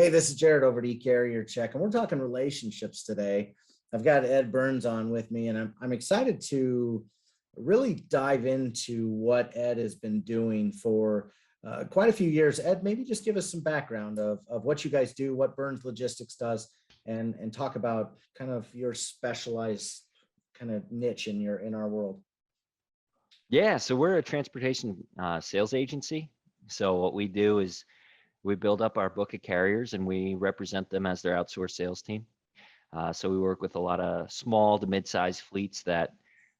Hey, this is Jared over at eCarrier Check, and we're talking relationships today. I've got Ed Burns on with me, and I'm excited to really dive into what Ed has been doing for quite a few years. Ed, maybe just give us some background of what you guys do, what Burns Logistics does, and talk about kind of your specialized kind of niche in our world. Yeah, so we're a transportation sales agency. So what we do is we build up our book of carriers and we represent them as their outsourced sales team. So we work with a lot of small to mid-sized fleets that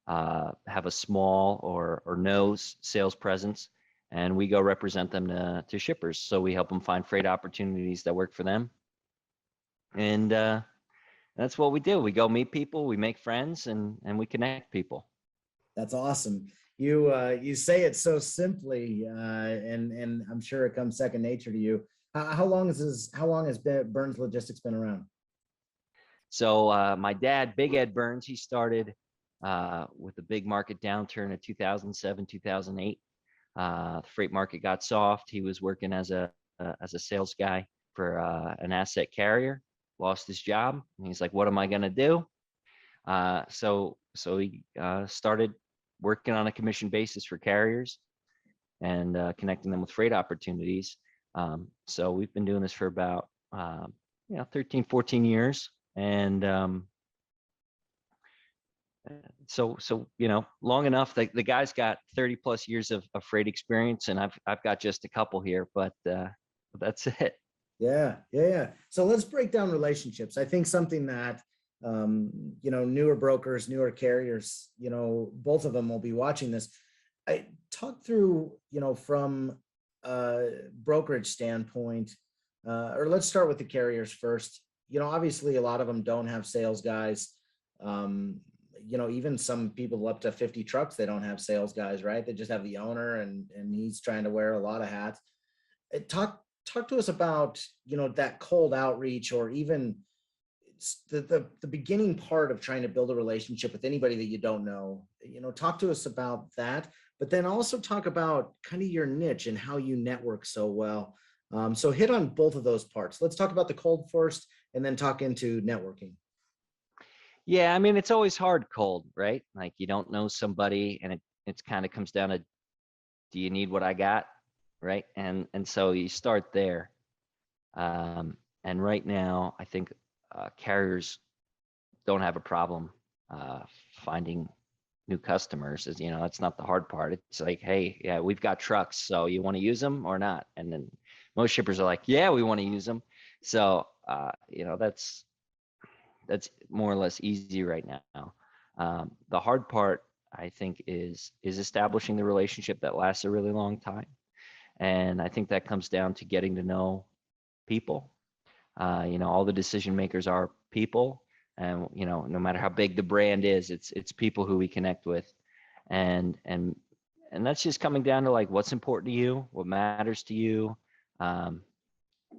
have a small or no sales presence, and we go represent them to shippers. So we help them find freight opportunities that work for them, and that's what we do. We go meet people, we make friends, and we connect people. That's awesome. You say it so simply, and I'm sure it comes second nature to you. How long has Burns Logistics been around? So my dad, Big Ed Burns, he started with the big market downturn of 2007, 2008. The freight market got soft. He was working as a sales guy for an asset carrier. Lost his job, and he's like, "What am I gonna do?" So he started working on a commission basis for carriers and connecting them with freight opportunities. So we've been doing this for about 13, 14 years. And so long enough. The guy's got 30 plus years of freight experience, and I've got just a couple here, but that's it. Yeah. So let's break down relationships. I think something that newer brokers, newer carriers, both of them will be watching this. I talk through, from a brokerage standpoint, or let's start with the carriers first. Obviously a lot of them don't have sales guys. Even some people up to 50 trucks, they don't have sales guys, right? They just have the owner and he's trying to wear a lot of hats. Talk to us about, that cold outreach, or even the beginning part of trying to build a relationship with anybody that you don't know. Talk to us about that, but then also talk about kind of your niche and how you network so well. So hit on both of those parts. Let's talk about the cold first and then talk into networking. Yeah, I mean, it's always hard cold, right? Like you don't know somebody, and it kind of comes down to, do you need what I got? Right. And so you start there. And right now, I think carriers don't have a problem finding new customers. That's not the hard part. It's like, hey, yeah, we've got trucks, so you want to use them or not? And then most shippers are like, yeah, we want to use them. So that's more or less easy right now. The hard part, I think, is establishing the relationship that lasts a really long time. And I think that comes down to getting to know people. All the decision makers are people, and no matter how big the brand is, it's people who we connect with, and that's just coming down to like, what's important to you, what matters to you. Do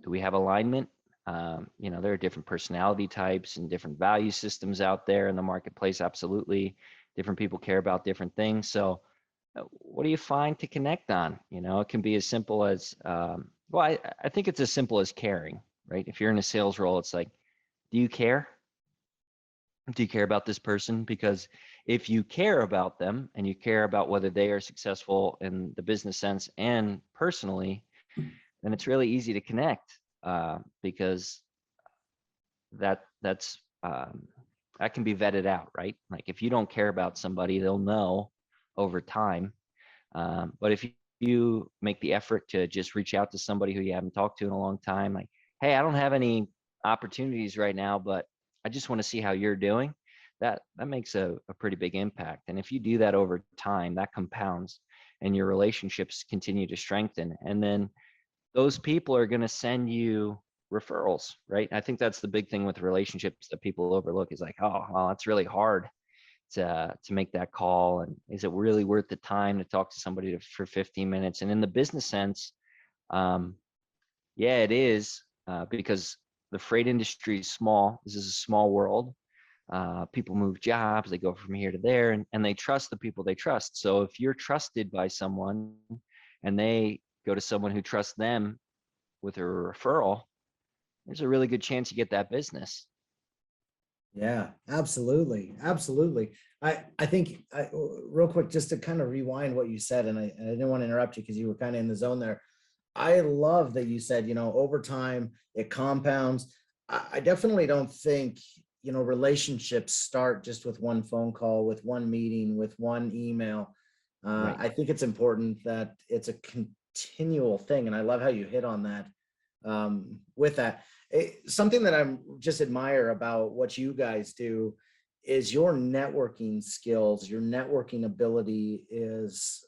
we have alignment? There are different personality types and different value systems out there in the marketplace. Absolutely, different people care about different things. So what do you find to connect on? It can be as simple as, I think it's as simple as caring, right? If you're in a sales role, it's like, do you care? Do you care about this person? Because if you care about them and you care about whether they are successful in the business sense and personally, then it's really easy to connect, because that's that can be vetted out, right? Like if you don't care about somebody, they'll know over time. But if you make the effort to just reach out to somebody who you haven't talked to in a long time, like, hey, I don't have any opportunities right now, but I just want to see how you're doing, that makes a pretty big impact. And if you do that over time, that compounds and your relationships continue to strengthen. And then those people are going to send you referrals, right? I think that's the big thing with relationships that people overlook, is like, oh, well, it's really hard to make that call, and is it really worth the time to talk to somebody for 15 minutes? And in the business sense, yeah, it is, because the freight industry is small. This is a small world. People move jobs, they go from here to there, and they trust the people they trust. So if you're trusted by someone and they go to someone who trusts them with a referral, there's a really good chance you get that business. Yeah, absolutely. Absolutely. I think real quick, just to kind of rewind what you said, and I didn't want to interrupt you because you were kind of in the zone there. I love that you said, over time it compounds. I definitely don't think, relationships start just with one phone call, with one meeting, with one email. Right. I think it's important that it's a continual thing. And I love how you hit on that with that. Something that I'm just admire about what you guys do is your networking skills, your networking ability is,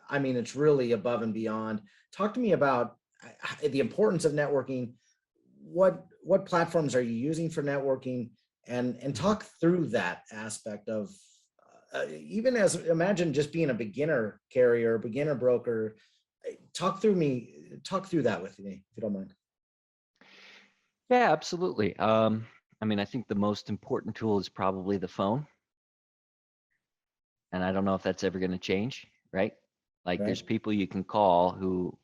I mean, it's really above and beyond. Talk to me about the importance of networking. What platforms are you using for networking, and talk through that aspect of even as imagine just being a beginner carrier, beginner broker. Talk through that with me if you don't mind. Yeah, absolutely. I mean, I think the most important tool is probably the phone. And I don't know if that's ever going to change, right? Like Right. there's people you can call who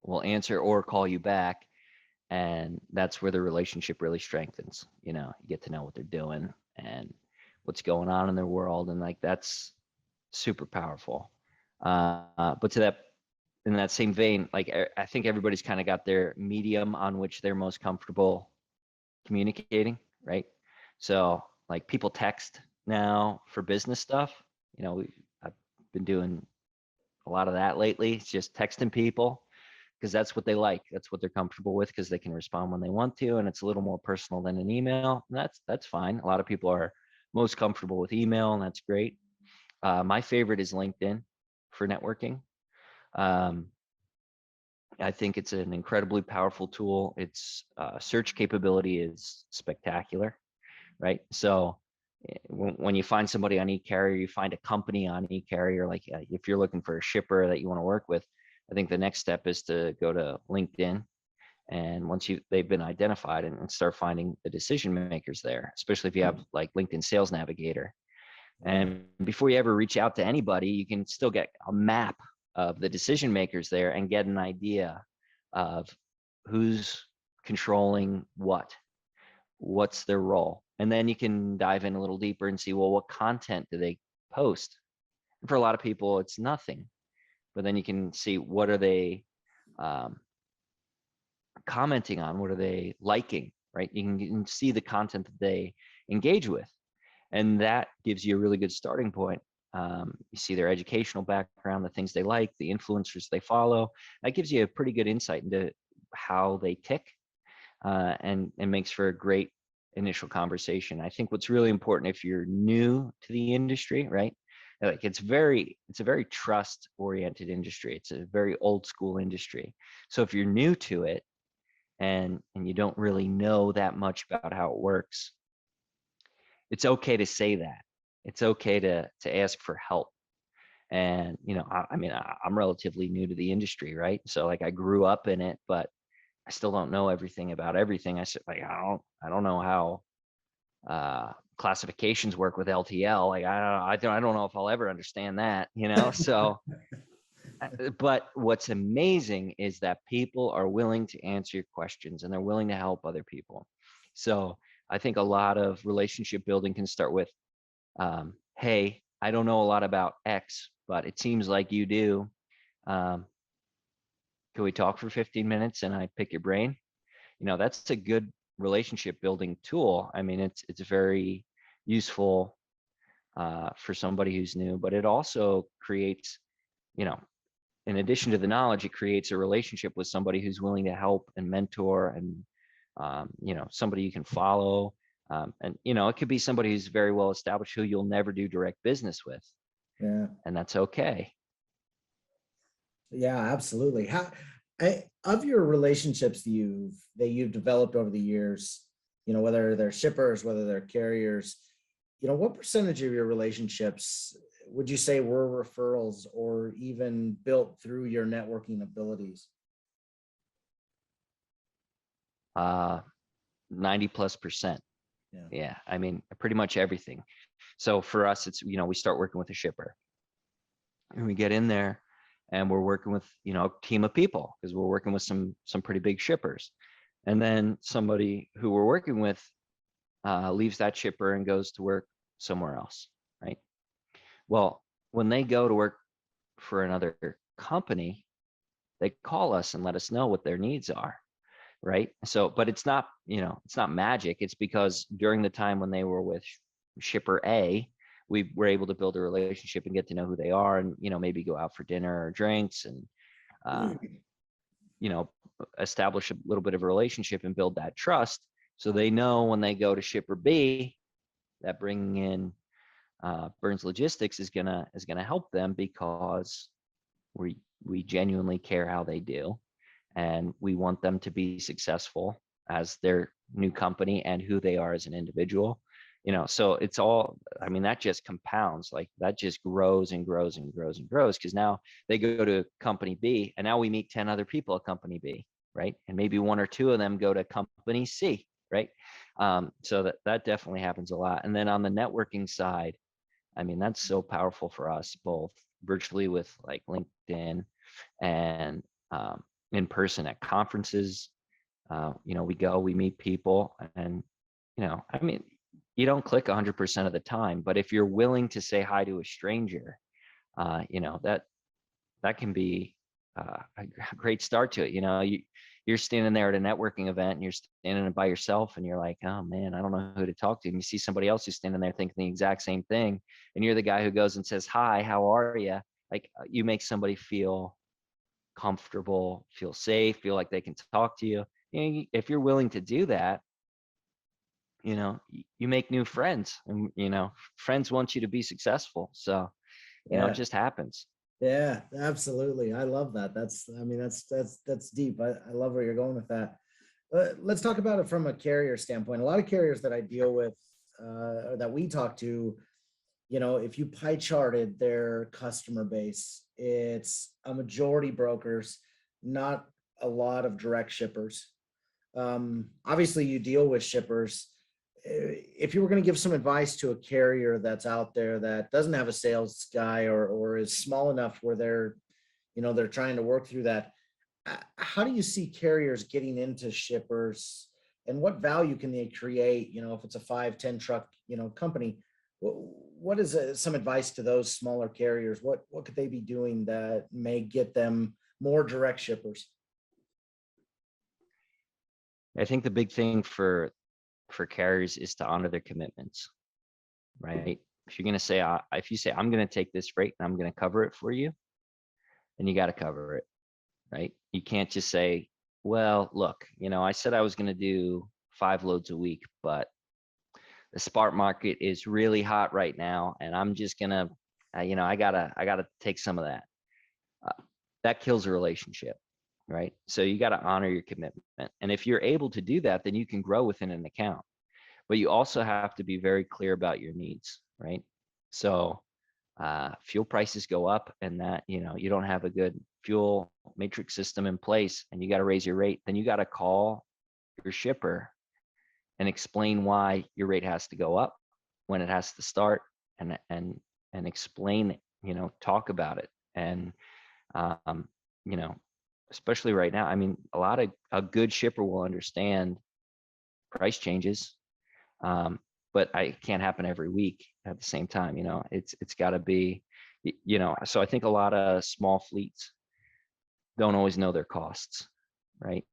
will answer or call you back. And that's where the relationship really strengthens. You get to know what they're doing and what's going on in their world. And like, that's super powerful. But in that same vein, like I think everybody's kind of got their medium on which they're most comfortable communicating, right? So like people text now for business stuff. I've been doing a lot of that lately. It's just texting people because that's what they like. That's what they're comfortable with because they can respond when they want to, and it's a little more personal than an email. And that's fine. A lot of people are most comfortable with email, and that's great. My favorite is LinkedIn for networking. Um, I think it's an incredibly powerful tool. Its search capability is spectacular, right? So when you find somebody on eCarrier, you find a company on eCarrier, like if you're looking for a shipper that you want to work with, I think the next step is to go to LinkedIn. And once they've been identified, and start finding the decision makers there, especially if you have like LinkedIn Sales Navigator. Yeah. And before you ever reach out to anybody, you can still get a map of the decision makers there and get an idea of who's controlling what's their role. And then you can dive in a little deeper and see, well, what content do they post? And for a lot of people, it's nothing. But then you can see what are they um, commenting on? What are they liking, right? You can see the content that they engage with. And that gives you a really good starting point. You see their educational background, the things they like, the influencers they follow. That gives you a pretty good insight into how they tick, and makes for a great initial conversation. I think what's really important if you're new to the industry, right? Like it's a very trust oriented industry. It's a very old school industry. So if you're new to it and you don't really know that much about how it works, it's okay to say that. It's okay to ask for help. And I mean, I'm relatively new to the industry, right? So like I grew up in it, but I still don't know everything about everything. I said, like, I don't know how classifications work with LTL. Like, I don't know if I'll ever understand that, So, but what's amazing is that people are willing to answer your questions and they're willing to help other people. So I think a lot of relationship building can start with, hey, I don't know a lot about X, but it seems like you do. Um, can we talk for 15 minutes and I pick your brain? That's a good relationship building tool. I mean, it's very useful for somebody who's new, but it also creates, you know, in addition to the knowledge, it creates a relationship with somebody who's willing to help and mentor, and somebody you can follow. And it could be somebody who's very well established who you'll never do direct business with, Yeah. and that's okay. Yeah, absolutely. Of your relationships that you've developed over the years, whether they're shippers, whether they're carriers, what percentage of your relationships would you say were referrals or even built through your networking abilities? 90+%. Yeah. Yeah, I mean, pretty much everything. So for us, it's, we start working with a shipper and we get in there and we're working with, a team of people because we're working with some pretty big shippers. And then somebody who we're working with leaves that shipper and goes to work somewhere else, right? Well, when they go to work for another company, they call us and let us know what their needs are, right? So, but it's not, it's not magic. It's because during the time when they were with shipper A, we were able to build a relationship and get to know who they are, and maybe go out for dinner or drinks, and you know establish a little bit of a relationship and build that trust, so they know when they go to shipper B that bringing in Burns Logistics is gonna help them, because we genuinely care how they do, and we want them to be successful as their new company and who they are as an individual. So it's all, I mean, that just compounds, like that just grows and grows and grows and grows, because now they go to company B and now we meet 10 other people at company B, right? And maybe one or two of them go to company C, right? So that definitely happens a lot. And then on the networking side, I mean, that's so powerful for us, both virtually with like LinkedIn and in person at conferences. We meet people, and I mean, you don't click 100% of the time, but if you're willing to say hi to a stranger, that can be a great start to it. You're standing there at a networking event and you're standing by yourself and you're like, oh man, I don't know who to talk to. And you see somebody else who's standing there thinking the exact same thing, and you're the guy who goes and says, hi, how are you? Like, you make somebody feel comfortable, feel safe, feel like they can talk to you. If you're willing to do that, you make new friends, and friends want you to be successful. So it Yeah. just happens. Yeah, absolutely. I love that. I mean, that's deep. I love where you're going with that. Let's talk about it from a carrier standpoint. A lot of carriers that I deal with, or that we talk to, if you pie charted their customer base, it's a majority brokers, not a lot of direct shippers. Obviously, you deal with shippers. If you were going to give some advice to a carrier that's out there that doesn't have a sales guy, or is small enough where they're trying to work through that, how do you see carriers getting into shippers, and what value can they create? If it's a 5-10 truck company, what is some advice to those smaller carriers? What could they be doing that may get them more direct shippers? I think the big thing for carriers is to honor their commitments, right? If you're going to say, if you say, I'm going to take this freight and I'm going to cover it for you, then you got to cover it, right? You can't just say, well, look, I said I was going to do 5 loads a week, but the spot market is really hot right now, and I'm just going to, I gotta take some of that. That kills a relationship, right? So you got to honor your commitment. And if you're able to do that, then you can grow within an account. But you also have to be very clear about your needs, right? So fuel prices go up, and that, you don't have a good fuel matrix system in place, and you got to raise your rate, then you got to call your shipper and explain why your rate has to go up, when it has to start, and explain it, talk about it. And um, you know, especially right now, I mean, a good shipper will understand price changes, but it can't happen every week at the same time. It's got to be, so I think a lot of small fleets don't always know their costs, right?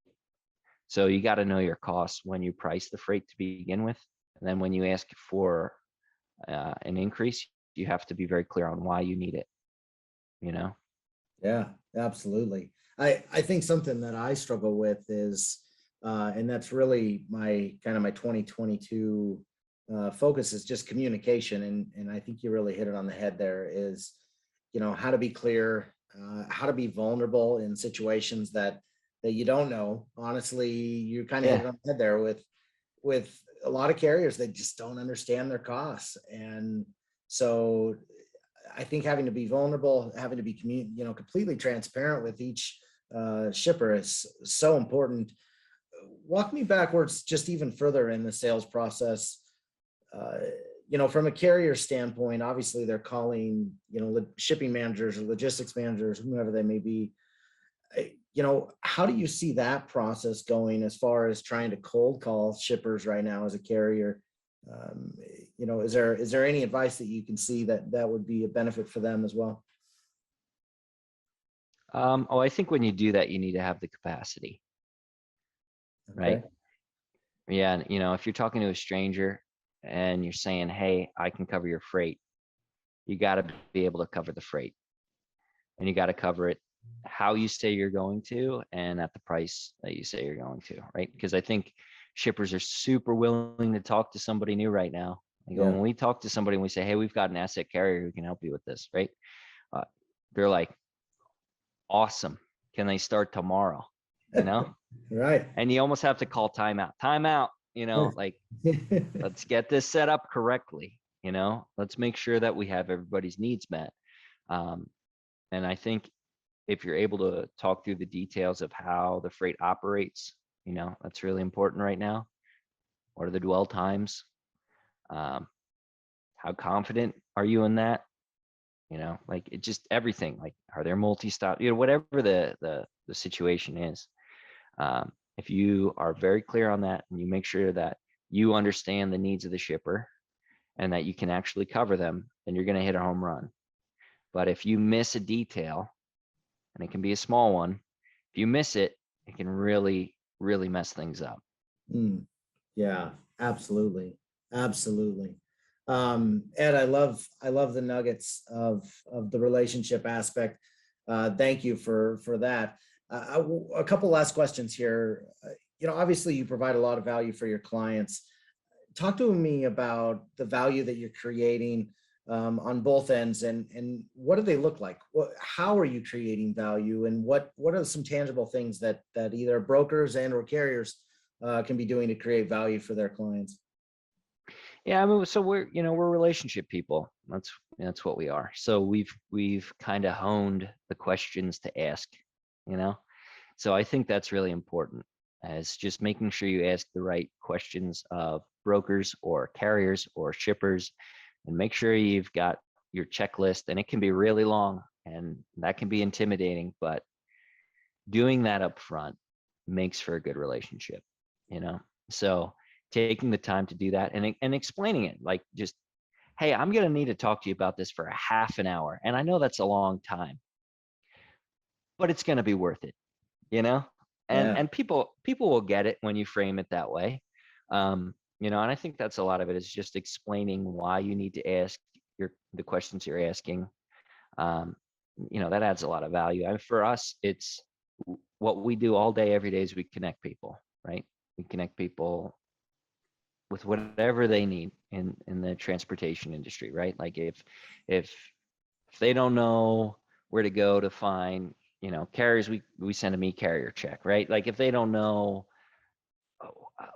So you got to know your costs when you price the freight to begin with. And then when you ask for an increase, you have to be very clear on why you need it, Yeah, absolutely. I think something that I struggle with is, and that's really my 2022 focus, is just communication. And I think you really hit it on the head there, is, how to be clear, how to be vulnerable in situations that you don't know. Honestly, you kind of hit it Yeah. on the head there with a lot of carriers that just don't understand their costs. And so I think having to be vulnerable, having to be completely transparent with each shipper is so important. Walk me backwards just even further in the sales process. Uh, from a carrier standpoint, obviously they're calling, shipping managers or logistics managers, whomever they may be. How do you see that process going as far as trying to cold call shippers right now as a carrier? Is there any advice that you can see that would be a benefit for them as well? I think when you do that, you need to have the capacity, right? Okay. Yeah, and if you're talking to a stranger and you're saying, "Hey, I can cover your freight," you got to be able to cover the freight, and you got to cover it how you say you're going to and at the price that you say you're going to, right? Because I think shippers are super willing to talk to somebody new right now. Yeah. When we talk to somebody and we say, "Hey, we've got an asset carrier who can help you with this," right? Uh, they're like, "Awesome. Can they start tomorrow?" You know? Right. And you almost have to call timeout. Timeout, like, let's get this set up correctly. Let's make sure that we have everybody's needs met. And I think if you're able to talk through the details of how the freight operates, that's really important right now. What are the dwell times? How confident are you in that? Like, it just everything. Like, are there multi-stop? Whatever the situation is. If you are very clear on that and you make sure that you understand the needs of the shipper and that you can actually cover them, then you're going to hit a home run. But if you miss a detail, and it can be a small one, if you miss it, it can really, really mess things up. Yeah, absolutely. Absolutely. Ed, I love the nuggets of the relationship aspect. Thank you for that. A couple last questions here. Obviously you provide a lot of value for your clients. Talk to me about the value that you're creating on both ends, and what do they look like? How are you creating value, and what are some tangible things that either brokers and or carriers can be doing to create value for their clients? Yeah, I mean, so we're relationship people. That's what we are. So we've kind of honed the questions to ask, you know. So I think that's really important, as just making sure you ask the right questions of brokers or carriers or shippers, and make sure you've got your checklist. And it can be really long, and that can be intimidating, but doing that up front makes for a good relationship, you know? So taking the time to do that and explaining it, like, just, "Hey, I'm going to need to talk to you about this for a half an hour. And I know that's a long time, but it's going to be worth it," you know? And Yeah. and people will get it when you frame it that way. And I think that's a lot of it, is just explaining why you need to ask the questions you're asking. Um, that adds a lot of value. And for us, it's what we do all day, every day, is we connect people, right? We connect people with whatever they need in the transportation industry, right? Like, if they don't know where to go to find, carriers, we send them e-carrier check, right? Like, if they don't know,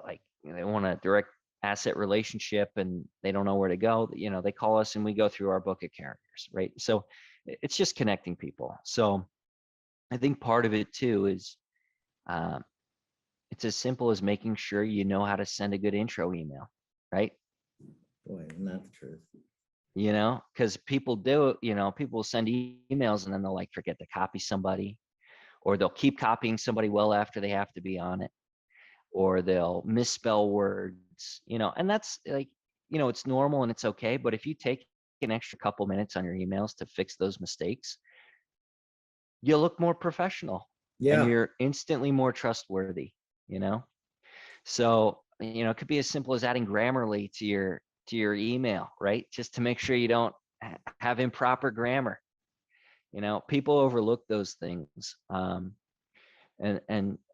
like, they want a direct asset relationship and they don't know where to go, they call us and we go through our book of carriers, right? So it's just connecting people. So I think part of it too is, um, it's as simple as making sure you know how to send a good intro email, right? Boy, isn't that the truth? Because people will send emails and then they'll, like, forget to copy somebody, or they'll keep copying somebody well after they have to be on it, or they'll misspell words, and that's, like, it's normal and it's okay. But if you take an extra couple minutes on your emails to fix those mistakes, you'll look more professional and Yeah. you're instantly more trustworthy, you know? So, it could be as simple as adding Grammarly to your email, right? Just to make sure you don't have improper grammar. People overlook those things. And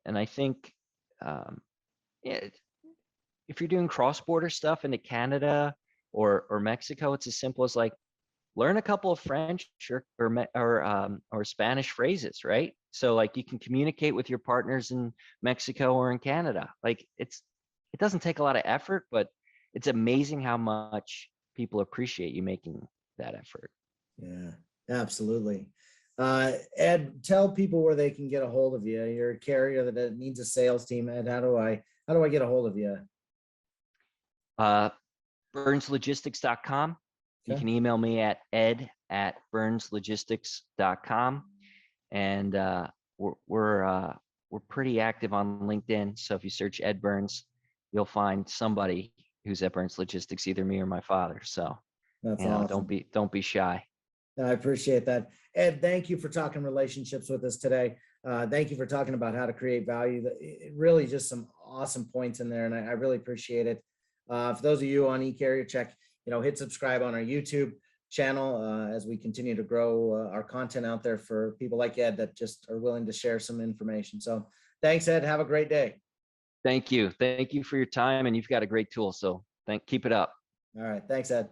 I think, yeah, if you're doing cross-border stuff into Canada or Mexico, it's as simple as, like, learn a couple of French or Spanish phrases, right? So, like, you can communicate with your partners in Mexico or in Canada. Like, it doesn't take a lot of effort, but it's amazing how much people appreciate you making that effort. Yeah, absolutely. Ed, tell people where they can get a hold of you. You're a carrier that needs a sales team. Ed, how do I get a hold of you? Uh, BurnsLogistics.com. You Okay. can email me at ed@burnslogistics.com. And we're pretty active on LinkedIn. So if you search Ed Burns, you'll find somebody who's at Burns Logistics, either me or my father. So, That's you know, awesome. don't be shy. I appreciate that. Ed, thank you for talking relationships with us today. Thank you for talking about how to create value. Really just some awesome points in there, and I really appreciate it. For those of you on eCarrier, check, hit subscribe on our YouTube channel as we continue to grow our content out there for people like Ed that just are willing to share some information. So thanks, Ed. Have a great day. Thank you. Thank you for your time, and you've got a great tool. So keep it up. All right. Thanks, Ed.